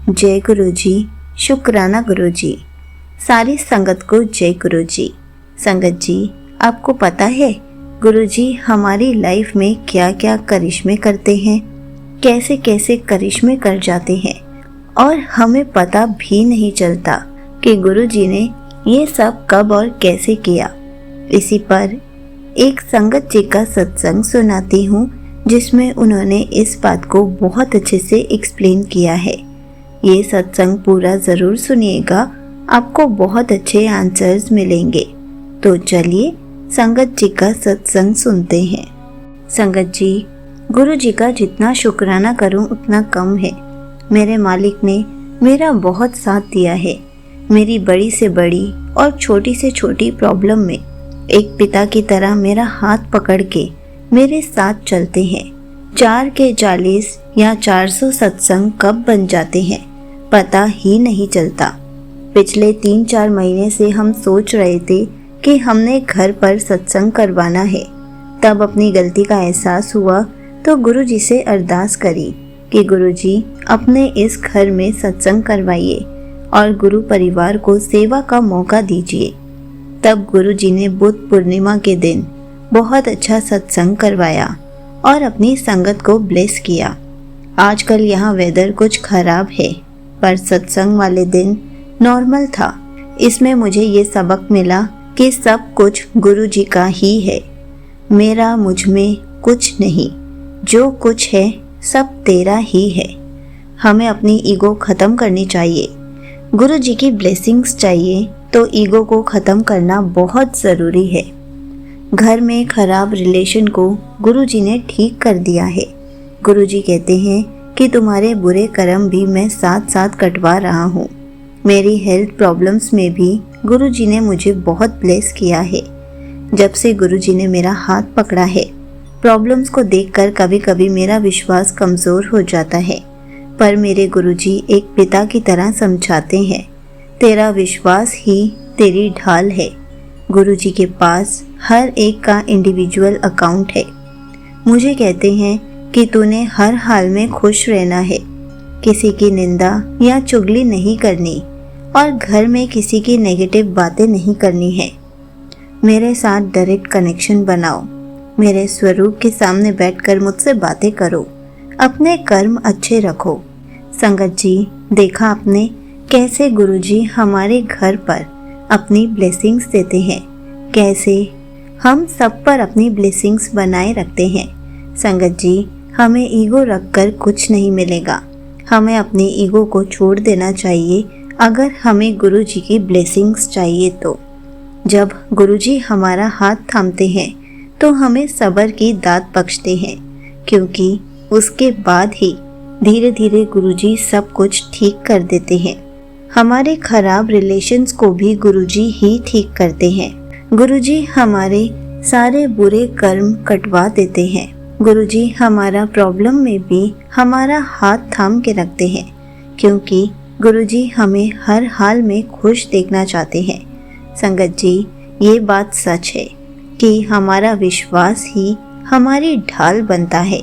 जय गुरु जी, शुक्राना गुरु जी। सारी संगत को जय गुरु जी। संगत जी, आपको पता है गुरु जी हमारी लाइफ में क्या क्या करिश्मे करते हैं, कैसे कैसे करिश्मे कर जाते हैं और हमें पता भी नहीं चलता कि गुरु जी ने ये सब कब और कैसे किया। इसी पर एक संगत जी का सत्संग सुनाती हूँ जिसमें उन्होंने इस बात को बहुत अच्छे से एक्सप्लेन किया है। ये सत्संग पूरा ज़रूर सुनिएगा, आपको बहुत अच्छे आंसर्स मिलेंगे। तो चलिए संगत जी का सत्संग सुनते हैं। संगत जी, गुरु जी का जितना शुक्राना करूं उतना कम है। मेरे मालिक ने मेरा बहुत साथ दिया है। मेरी बड़ी से बड़ी और छोटी से छोटी प्रॉब्लम में एक पिता की तरह मेरा हाथ पकड़ के मेरे साथ चलते हैं। 4 के 40 या 400 सत्संग कब बन जाते हैं पता ही नहीं चलता। पिछले 3-4 महीने से हम सोच रहे थे कि हमने घर पर सत्संग करवाना है। तब अपनी गलती का एहसास हुआ तो गुरु जी से अरदास करी कि गुरु जी अपने इस घर में सत्संग करवाइए और गुरु परिवार को सेवा का मौका दीजिए। तब गुरु जी ने बुद्ध पूर्णिमा के दिन बहुत अच्छा सत्संग करवाया और अपनी संगत को ब्लेस किया। आजकल यहाँ वेदर कुछ खराब है पर सत्संग वाले दिन नॉर्मल था। इसमें मुझे ये सबक मिला कि सब कुछ गुरु जी का ही है, मेरा मुझ में कुछ नहीं। जो कुछ है सब तेरा ही है। हमें अपनी ईगो ख़त्म करनी चाहिए। गुरु जी की ब्लेसिंग्स चाहिए तो ईगो को ख़त्म करना बहुत ज़रूरी है। घर में खराब रिलेशन को गुरु जी ने ठीक कर दिया है। गुरु जी कहते हैं कि तुम्हारे बुरे कर्म भी मैं साथ साथ कटवा रहा हूँ। मेरी हेल्थ प्रॉब्लम्स में भी गुरु जी ने मुझे बहुत ब्लेस किया है। जब से गुरु जी ने मेरा हाथ पकड़ा है, प्रॉब्लम्स को देखकर कभी कभी मेरा विश्वास कमज़ोर हो जाता है, पर मेरे गुरु जी एक पिता की तरह समझाते हैं, तेरा विश्वास ही तेरी ढाल है। गुरु जी के पास हर एक का इंडिविजुअल अकाउंट है। मुझे कहते हैं कि तूने हर हाल में खुश रहना है, किसी की निंदा या चुगली नहीं करनी और घर में किसी की नेगेटिव बातें नहीं करनी है। मेरे साथ डायरेक्ट कनेक्शन बनाओ, मेरे स्वरूप के सामने बैठकर मुझसे बातें करो, अपने कर्म अच्छे रखो। संगत जी, देखा आपने कैसे गुरुजी हमारे घर पर अपनी ब्लेसिंग्स देते हैं, कैसे हम सब पर अपनी ब्लेसिंग्स बनाए रखते हैं। संगत जी, हमें ईगो रखकर कुछ नहीं मिलेगा। हमें अपनी ईगो को छोड़ देना चाहिए अगर हमें गुरु जी की ब्लेसिंग्स चाहिए तो। जब गुरु जी हमारा हाथ थामते हैं तो हमें सब्र की दात बख्शते हैं, क्योंकि उसके बाद ही धीरे धीरे गुरु जी सब कुछ ठीक कर देते हैं। हमारे खराब रिलेशंस को भी गुरु जी ही ठीक करते हैं। गुरु जी हमारे सारे बुरे कर्म कटवा देते हैं। गुरु जी हमारा प्रॉब्लम में भी हमारा हाथ थाम के रखते हैं, क्योंकि गुरु जी हमें हर हाल में खुश देखना चाहते हैं। संगत जी, ये बात सच है कि हमारा विश्वास ही हमारी ढाल बनता है।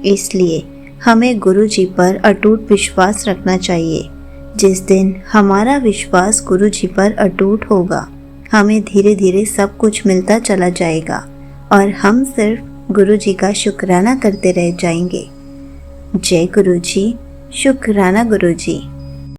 इसलिए हमें गुरु जी पर अटूट विश्वास रखना चाहिए। जिस दिन हमारा विश्वास गुरु जी पर अटूट होगा, हमें धीरे धीरे सब कुछ मिलता चला जाएगा और हम सिर्फ गुरु जी का शुक्राना करते रह जाएंगे। जय गुरु जी, शुक्राना गुरु जी।